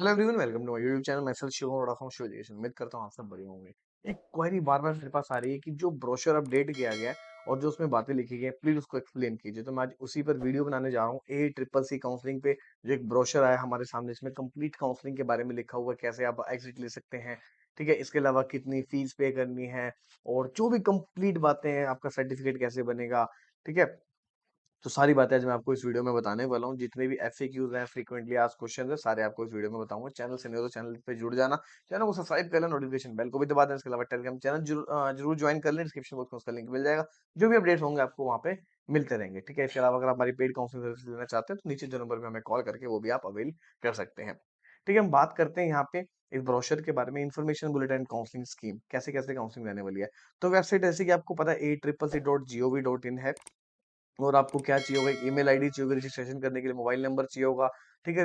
Hello everyone, welcome to my YouTube channel. मैं सेल Shivam from Shiv education. उम्मीद करता हूँ आप सब बढ़िया होंगे। एक क्वेरी बार बार मेरे पास आ रही है कि जो ब्रोशर अपडेट किया गया है और जो उसमें बातें लिखी गई हैं, प्लीज उसको एक्सप्लेन कीजिए। तो मैं आज उसी पर वीडियो बनाने जा रहा हूँ। ए ट्रिपल सी काउंसलिंग पे जो एक ब्रोशर आया हमारे सामने, इसमें कंप्लीट काउंसलिंग के बारे में लिखा हुआ है, कैसे आप एग्जिट ले सकते हैं। ठीक है, इसके अलावा कितनी फीस पे करनी है और जो भी कंप्लीट बातें हैं, आपका सर्टिफिकेट कैसे बनेगा। ठीक है, तो सारी बातें आज मैं आपको इस वीडियो में बताने वाला हूँ। जितने भी एफएक्यूज हैं, फ्रीक्वेंटली आस्क्ड क्वेश्चन है, सारे आपको इस वीडियो में बताऊंगा। चैनल से नहीं हो तो चैनल पे जुड़ जाना, चैनल को सब्सक्राइब कर लेना, नोटिफिकेशन बेल को भी दबा देना। इसके अलावा टेलीग्राम चैनल जरूर ज्वाइन कर लें, डिस्क्रिप्शन बॉक्स में उसका लिंक मिल जाएगा। जो भी अपडेट्स होंगे आपको वहाँ पे मिलते रहेंगे। ठीक है, इसके अलावा अगर आप हमारी पेड काउंसलिंग सर्विस लेना चाहते हैं तो नीचे जो नंबर पे हमें कॉल करके वो भी आप अवेल कर सकते हैं। ठीक है, हम बात करते हैं यहाँ पे इस ब्रोशर के बारे में। Information bulletin and counselling scheme, कैसे कैसे काउंसलिंग रहने वाली है। तो वेबसाइट ऐसे कि आपको पता है ACCC.gov.in है। और आपको क्या चाहिए होगा, एक ईमेल आईडी चाहिए होगी रजिस्ट्रेशन करने के लिए, मोबाइल नंबर चाहिए होगा। ठीक है,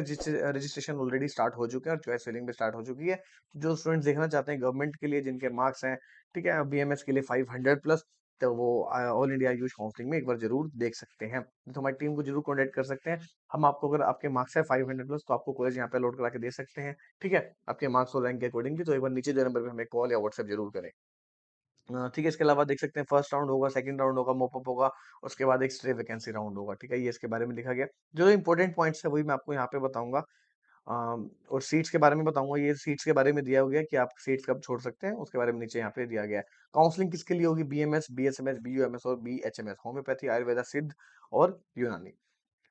रजिस्ट्रेशन ऑलरेडी स्टार्ट हो चुके हैं और चॉइस फिलिंग भी स्टार्ट हो चुकी है। जो स्टूडेंट्स देखना चाहते हैं गवर्नमेंट के लिए, जिनके मार्क्स हैं, ठीक है, बीएमएस के लिए 500 प्लस, तो वो ऑल इंडिया यूथ काउंसलिंग में एक बार जरूर देख सकते हैं। तो हमारी टीम को जरूर कॉन्टेक्ट कर सकते हैं। हम आपको, अगर आपके मार्क्स है 500 प्लस, तो आपको कॉलेज यहाँ पे अलॉट करा के दे सकते हैं। ठीक है, आपके मार्क्स और रैंक के अकॉर्डिंग भी। तो एक बार नीचे जो नंबर पे हमें कॉल या व्हाट्सएप जरूर करें। ठीक है, इसके अलावा देख सकते हैं फर्स्ट राउंड होगा, सेकंड राउंड होगा, मॉपअप होगा, उसके बाद एक स्ट्रे वैकेंसी राउंड होगा। ठीक है, ये इसके बारे में लिखा गया। जो इंपॉर्टेंट पॉइंट्स है वही मैं आपको यहाँ पे बताऊंगा। और सीट्स के बारे में बताऊंगा। ये सीट्स के बारे में दिया गया है कि आप सीट्स कब छोड़ सकते हैं, उसके बारे में नीचे यहाँ पे दिया गया है। काउंसलिंग किसके लिए होगी, बीएमएस, बीएसएमएस, बीयूएमएस और बीएचएमएस, होम्योपैथी, आयुर्वेदा, सिद्ध और यूनानी।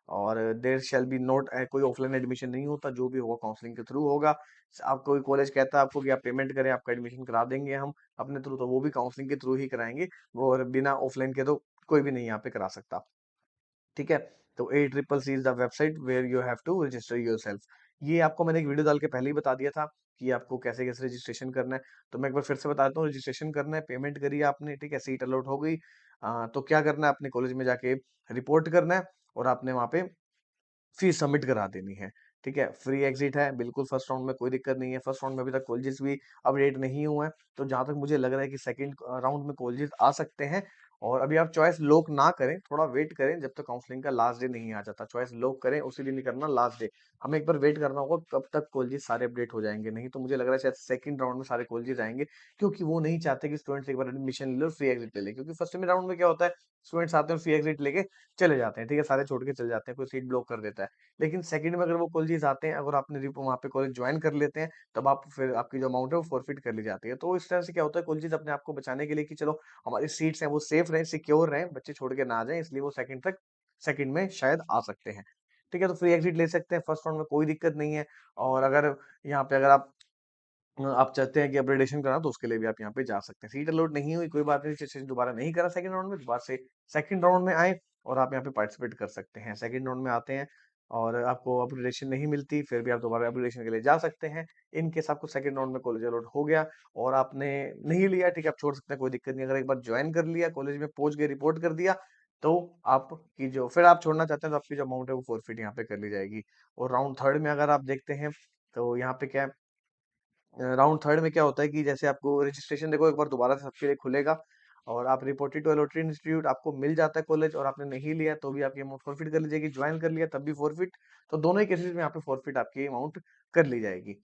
और देयर शैल बी नोट, कोई ऑफलाइन एडमिशन नहीं होता, जो भी होगा काउंसलिंग के थ्रू होगा। आप, कोई कॉलेज कहता है आपको कि आप पेमेंट करें, आपका एडमिशन करा देंगे हम अपने थ्रू, तो वो भी काउंसलिंग के थ्रू ही कराएंगे वो, और बिना ऑफलाइन के तो कोई भी नहीं यहाँ पे करा सकता। ठीक है, तो ACCC is the website where you have to register yourself. ये आपको मैंने एक वीडियो डाल के पहले ही बता दिया था कि आपको कैसे कैसे रजिस्ट्रेशन करना है। तो मैं एक बार फिर से बताता हूँ। रजिस्ट्रेशन करना है, पेमेंट करिए आपने, ठीक है, सीट अलॉट हो गई। तो क्या करना है, अपने कॉलेज में जाके रिपोर्ट करना है और आपने वहाँ पे फीस सबमिट करा देनी है। ठीक है, फ्री एग्जिट है बिल्कुल, फर्स्ट राउंड में कोई दिक्कत नहीं है। फर्स्ट राउंड में अभी तक कॉलेजेस भी अपडेट नहीं हुए हैं, तो जहां तक मुझे लग रहा है कि सेकंड राउंड में कॉलेजेस आ सकते हैं। और अभी आप चॉइस लॉक ना करें, थोड़ा वेट करें जब तक काउंसलिंग का लास्ट डे नहीं आ जाता। चॉइस लॉक करें उसी दिन ही करना, लास्ट डे। हमें एक बार वेट करना होगा कब तक कॉलेजेस सारे अपडेट हो जाएंगे। नहीं तो मुझे लग रहा है शायद सेकंड राउंड में सारे कॉलेजेस आएंगे, क्योंकि वो नहीं चाहते कि स्टूडेंट्स एक बार एडमिशन ले लो, फ्री एग्जिट ले ले। क्योंकि फर्स्ट में राउंड में क्या होता है, स्टूडेंट्स आते हैं, फ्री एग्जिट लेके चले जाते हैं। ठीक है, सारे छोड़ के चले जाते हैं, कोई सीट ब्लॉक कर देता है। लेकिन सेकंड में अगर वो कॉलेजेस आते हैं, अगर आपने वहाँ पे कॉलेज ज्वाइन कर लेते हैं, तब आप, फिर आपकी जो अमाउंट है वो फॉरफिट कर ली जाती है। तो इस तरह से क्या होता है, कॉलेजेस अपने आप को बचाने के लिए कि चलो हमारी सीट्स हैं वो सेफ रहें, सिक्योर रहें, बच्चे छोड़ के ना आ जाएं, इसलिए वो सेकंड में शायद आ सकते हैं। ठीक है, तो फ्री एग्जिट ले सकते हैं, फर्स्ट राउंड में कोई दिक्कत नहीं है। और अगर यहाँ पे, अगर आप चाहते हैं कि अपग्रेडेशन करा, तो उसके लिए भी आप यहाँ पे जा सकते हैं। सीट अलॉट नहीं हुई, कोई बात नहीं, रजिस्ट्रेशन दोबारा नहीं करा सेकंड राउंड में, दोबारा से सेकंड राउंड में आए और आप यहाँ पे पार्टिसिपेट कर सकते हैं। सेकंड राउंड में आते हैं और आपको अपग्रेडेशन नहीं मिलती, फिर भी आप दोबारा अपग्रेडेशन के लिए जा सकते हैं। इन केस आपको सेकंड राउंड में कॉलेज अलॉट हो गया और आपने नहीं लिया, ठीक है, आप छोड़ सकते हैं, कोई दिक्कत नहीं। अगर एक बार ज्वाइन कर लिया, कॉलेज में पहुंच गए, रिपोर्ट कर दिया, तो आपकी जो, फिर आप छोड़ना चाहते हैं तो आपकी जो अमाउंट है वो फोरफिट यहाँ पे कर ली जाएगी। और राउंड थर्ड में अगर आप देखते हैं, तो यहाँ पे क्या है, राउंड थर्ड में क्या होता है कि जैसे आपको रजिस्ट्रेशन, देखो, एक बार दोबारा से सबके लिए खुलेगा और आप रिपोर्टेड टू अलॉटेड इंस्टीट्यूट, आपको मिल जाता है कॉलेज, और आपने नहीं लिया तो भी आपकी अमाउंट फॉरफिट कर ली जाएगी। ज्वाइन कर लिया तब भी फॉरफिट। तो दोनों ही केसेस में यहाँ पे फॉरफिट आपकी अमाउंट कर ली जाएगी।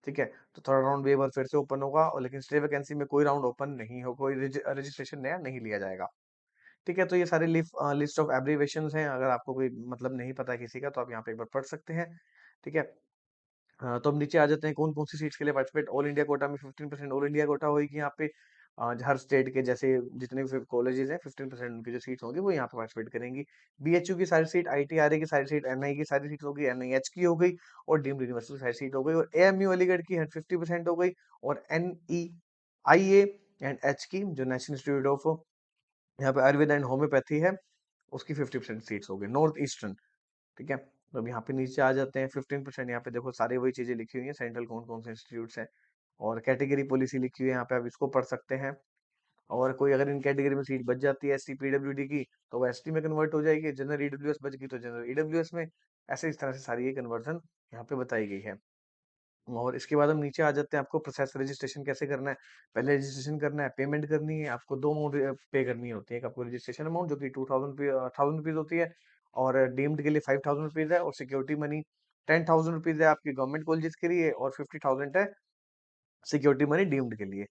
ठीक है, तो थर्ड राउंड भी एक बार फिर से ओपन होगा, और लेकिन स्टे वैकेंसी में कोई राउंड ओपन नहीं हो, कोई रजिस्ट्रेशन नया नहीं लिया जाएगा। ठीक है, तो ये सारे लिस्ट ऑफ एब्रीवेशंस हैं। अगर आपको कोई मतलब नहीं पता है किसी का, तो आप यहाँ पे एक बार पढ़ सकते हैं। ठीक है, हाँ, तो हम नीचे आ जाते हैं, कौन कौन सी सीट्स के लिए पार्टिसिपेट। ऑल इंडिया कोटा में 15% ऑल इंडिया कोटा होगी यहाँ पे। हर स्टेट के जैसे जितने भी कॉलेजेस हैं, 15% उनकी जो सीट्स होंगी वो यहाँ पे पार्टिसिपेट करेंगी। बीएचयू की सारी सीट, आईटीआरए की सारी सीट, एनआई की सारी सीट होगी, एनआईएच की हो गई, और डीम्ड यूनिवर्सिटी की सारी सीट हो गई, और एएमयू अलीगढ़ की 50% हो गई, और एनईआईए एंड एच की, जो नेशनल इंस्टीट्यूट ऑफ यहाँ पे आयुर्वेद एंड होम्योपैथी है, उसकी 50% सीट्स हो गई, नॉर्थ ईस्टर्न। ठीक है, तो अब यहाँ पे नीचे आ जाते हैं। 15% यहाँ पे देखो सारी वही चीजें लिखी हुई हैं, सेंट्रल कौन कौन से इंस्टीट्यूट्स हैं, और कैटेगरी पॉलिसी लिखी हुई है यहाँ पे, आप इसको पढ़ सकते हैं। और कोई अगर इन कैटेगरी में सीट बच जाती है एसटी पीडब्ल्यूडी की, तो वो एसटी में कन्वर्ट हो जाएगी। जनरल ईडब्ल्यूएस बच गई तो जनरल ईडब्ल्यूएस में। ऐसे इस तरह से सारी ये कन्वर्जन यहाँ पे बताई गई है। और इसके बाद हम नीचे आ जाते हैं, आपको प्रोसेस रजिस्ट्रेशन कैसे करना है। पहले रजिस्ट्रेशन करना है, पेमेंट करनी है, आपको दो अमाउंट पे करनी होती है। एक आपको रजिस्ट्रेशन अमाउंट जो कि 2000 थाउजेंड रुपीज होती है, और डीम्ड के लिए 5000 रुपीज है, और सिक्योरिटी मनी ₹10,000 है आपकी गवर्नमेंट कॉलेजेस के लिए और 50,000 है सिक्योरिटी मनी डीम्ड के लिए।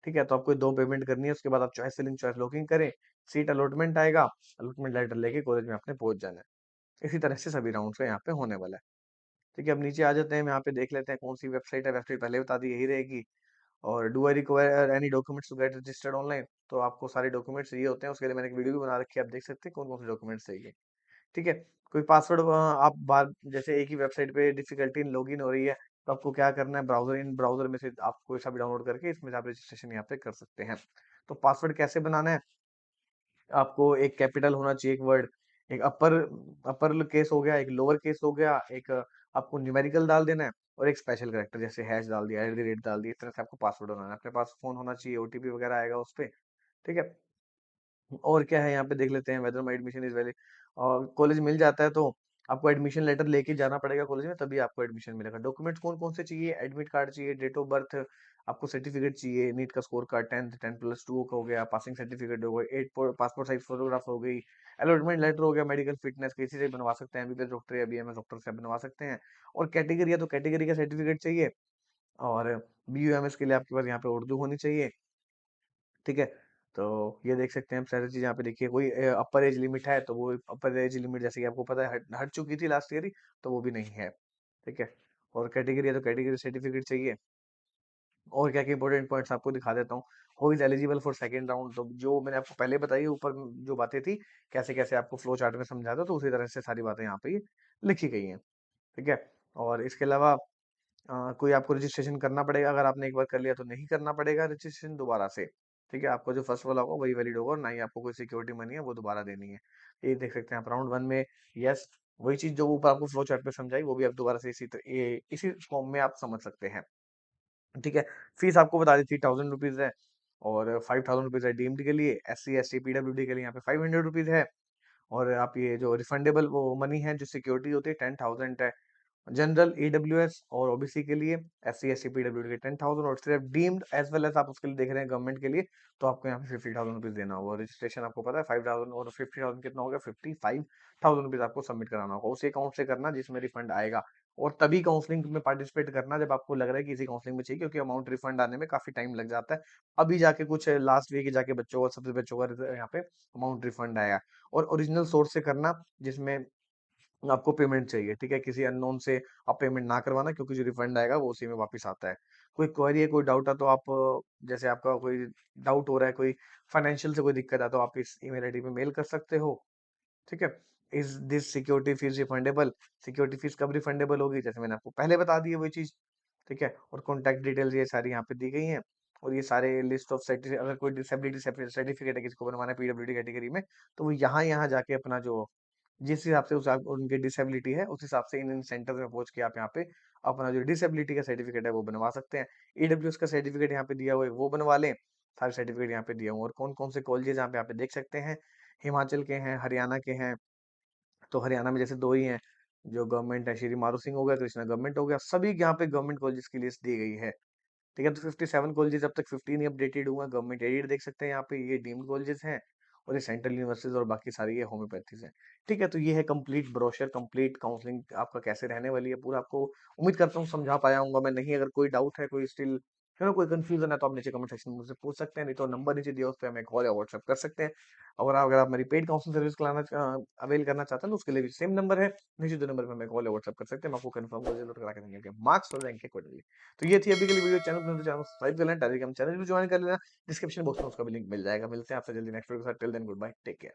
ठीक है? तो आपको 2 पेमेंट करनी है, उसके बाद आप चॉइस फिलिंग, चॉइस लॉकिंग करें, सीट अलॉटमेंट आएगा, अलॉटमेंट लेटर लेके कॉलेज में आपने पहुँच जाना है। इसी तरह से सभी राउंड्स का यहाँ पे होने वाला है। ठीक है? अब नीचे आ जाते हैं, यहाँ पे देख लेते हैं कौन-सी वेबसाइट है, वेबसाइट पहले बता दी यही रहेगी। और do I require any documents to get registered online? तो आपको सारे डॉक्यूमेंट्स चाहिए होते हैं, उसके लिए मैंने एक वीडियो भी बना रखी है, आप देख सकते हैं कौन-कौन से डॉक्यूमेंट्स चाहिए। ठीक है? कोई पासवर्ड आप बार जैसे एक ही वेबसाइट पे डिफिकल्टी इन लॉगिन हो रही है, तो आपको क्या करना है ब्राउज़र में से आप कोई सा भी डाउनलोड करके इसमें से आप रजिस्ट्रेशन यहाँ पे कर सकते हैं। तो पासवर्ड कैसे बनाना है? आपको एक कैपिटल होना चाहिए एक वर्ड, एक अपर केस हो गया, एक लोअर केस हो गया, एक आपको न्यूमेरिकल डाल देना है और एक स्पेशल कैरेक्टर जैसे हैश डाल दिया, @ डाल दिया, इस तरह से आपको पासवर्ड बनाना है। अपने पास फ़ोन होना चाहिए, ओटीपी वगैरह आएगा उसपे, ठीक है? और क्या है यहाँ पे देख लेते हैं whether my admission is valid और कॉलेज मिल जाता है तो आपको एडमिशन लेटर लेके जाना पड़ेगा कॉलेज में तभी आपको एडमिशन मिलेगा। डॉक्यूमेंट्स कौन-कौन से चाहिए? एडमिट कार्ड चाहिए, डेट ऑफ बर्थ, आपको सर्टिफिकेट चाहिए, नीट का स्कोर कार्ड 10th 10+2 का हो गया, पासिंग सर्टिफिकेट हो गया, 8 पासपोर्ट साइज़ फोटोग्राफ हो गई, अलॉटमेंट लेटर हो गया, मेडिकल फिटनेस किसी से बनवा सकते हैं, एमबीबीएस डॉक्टर या बीएमएस डॉक्टर से बनवा सकते हैं और कैटेगरी है तो कैटेगरी का सर्टिफिकेट चाहिए और बीयूएमएस के लिए आपके पास यहाँ पे उर्दू होनी चाहिए। ठीक है? तो ये देख सकते हैं हम सारी चीज़ यहाँ पे देखिए कोई अपर एज लिमिट है तो वो अपर एज लिमिट जैसे कि आपको पता है हट हट चुकी थी लास्ट ईयर ही, तो वो भी नहीं है। ठीक है? और कैटेगरी है तो कैटेगरी सर्टिफिकेट चाहिए और क्या-क्या इंपॉर्टेंट पॉइंट्स आपको दिखा देता हूँ। Who is eligible for second round तो जो मैंने आपको पहले बताई ऊपर जो बातें थी, कैसे-कैसे आपको फ्लो चार्ट में समझाया था, तो उसी तरह से सारी बातें यहाँ पे ये लिखी गई हैं। ठीक है? और इसके अलावा कोई आपको रजिस्ट्रेशन करना पड़ेगा, अगर आपने एक बार कर लिया तो नहीं करना पड़ेगा रजिस्ट्रेशन दोबारा से, ठीक है? आपका जो फर्स्ट वाला होगा वही वैलिड होगा और ना ही आपको कोई सिक्योरिटी मनी है वो दोबारा देनी है। ये देख सकते हैं आप राउंड 1 में यस, वही चीज़ जो ऊपर आपको फ्लो चार्ट पे समझाई वो भी आप दोबारा से इसी फॉर्म में आप समझ सकते हैं। ठीक है? फीस आपको बता दी थी ₹1000 है और ₹5000 है डीम्ड के लिए, एससी, एसटी, पीडब्ल्यूडी के लिए यहाँ पे ₹500 है और आप ये जो रिफंडेबल वो मनी है जो सिक्योरिटी होती है 10,000 है। जनरल ईडब्ल्यूएस और ओबीसी के लिए, एससी, एसटी, पीडब्ल्यूडी के 10,000 और सिर्फ डीम्ड एज़ वेल एज़ आप उसके लिए देख रहे हैं गवर्नमेंट के लिए, तो आपको यहाँ पे ₹50,000 देना होगा और रजिस्ट्रेशन आपको पता है 5,000 और 50,000 कितना हो गया? ₹55,000 आपको सबमिट कराना होगा। उसी अकाउंट से करना जिसमें रिफंड आएगा और तभी काउंसलिंग में पार्टिसिपेट करना जब आपको लग रहा है कि इसी काउंसलिंग में चाहिए क्योंकि अमाउंट रिफंड आने में काफ़ी टाइम लग जाता है। अभी जाके कुछ लास्ट वीक जाके बच्चों का सबसे बच्चों का यहाँ पे अमाउंट रिफंड आया और ओरिजिनल सोर्स से करना जिसमें आपको पेमेंट चाहिए, ठीक है? किसी अननोन से आप पेमेंट ना करवाना क्योंकि जो रिफंड आएगा वो उसी में वापस आता है। कोई क्वेरी है, कोई डाउट है तो आप जैसे आपका कोई डाउट हो रहा है, कोई फाइनेंशियल से कोई दिक्कत है तो आप इस ईमेल आईडी पे मेल कर सकते हो, ठीक है? Is this security fees refundable? Security fees कब रिफंडेबल होगी? जैसे मैंने आपको पहले बता दी है वही चीज़, ठीक है? और कॉन्टैक्ट डिटेल्स ये सारी यहाँ पे दी गई हैं और ये सारे लिस्ट ऑफ अगर कोई डिसेबिलिटी सर्टिफिकेट है किसी को बनवाना है पीडब्ल्यूडी कैटेगरी में, तो वो यहाँ-यहाँ जाके अपना जो जिस हिसाब से उस आप उनकी डिसेबिलिटी है, उस हिसाब से इन सेंटर्स में पहुँच के आप यहाँ पे अपना जो डिसेबिलिटी का सर्टिफिकेट है वो बनवा सकते हैं। ईडब्ल्यूएस का सर्टिफिकेट यहाँ पे दिया हुआ है वो बनवा लें, सारे सर्टिफिकेट यहाँ पे दिए हुए हैं और कौन-कौन से कॉलेजेस यहाँ पे देख सकते हैं, हिमाचल के हैं, हरियाणा के हैं, तो हरियाणा में जैसे 2 ही हैं, जो गवर्नमेंट है, श्री मारू सिंह हो गया, कृष्णा गवर्नमेंट हो गया, सभी यहाँ पे गवर्नमेंट कॉलेजेस की लिस्ट दी गई है। ठीक है, तो 57 कॉलेजेस अब तक 15 ही अपडेटेड हुए हैं, गवर्नमेंट एडेड देख सकते हैं यहाँ पे, ये डीम्ड कॉलेजेस हैं और ये सेंट्रल यूनिवर्सिटीज़ और बाकी सारी ये होम्योपैथीज़ हैं। ठीक है, तो ये है कंप्लीट ब्रोशर, कंप्लीट काउंसलिंग आपका कैसे रहने वाली है, पूरा आपको उम्मीद करता हूँ समझा पाया होऊँगा मैं, नहीं अगर कोई डाउट है, कोई स्टिल कोई कन्फ्यूज़न है तो आप नीचे कमेंट सेक्शन में मुझसे पूछ सकते हैं, नहीं तो नंबर नीचे दिया है उस पे हमें कॉल या व्हाट्सएप कर सकते हैं। और अगर आप मेरी पेड काउंसलिंग सर्विस अवेल करना चाहते हैं तो उसके लिए भी सेम नंबर है, नीचे जो नंबर पे हमें कॉल या व्हाट्सएप कर सकते हैं, हम आपको कन्फर्म कॉल ज़रूर करा के देंगे कि मार्क्स हो जाएँगे अकॉर्डिंगली। तो ये थी अभी के लिए वीडियो, चैनल पर तो चैनल सब्सक्राइब कर लेना, टेलीग्राम चैनल भी ज्वाइन कर लेना, डिस्क्रिप्शन बॉक्स में उसका भी लिंक मिल जाएगा। मिलते हैं आपसे जल्दी नेक्स्ट वीडियो के साथ, till then good bye, take care.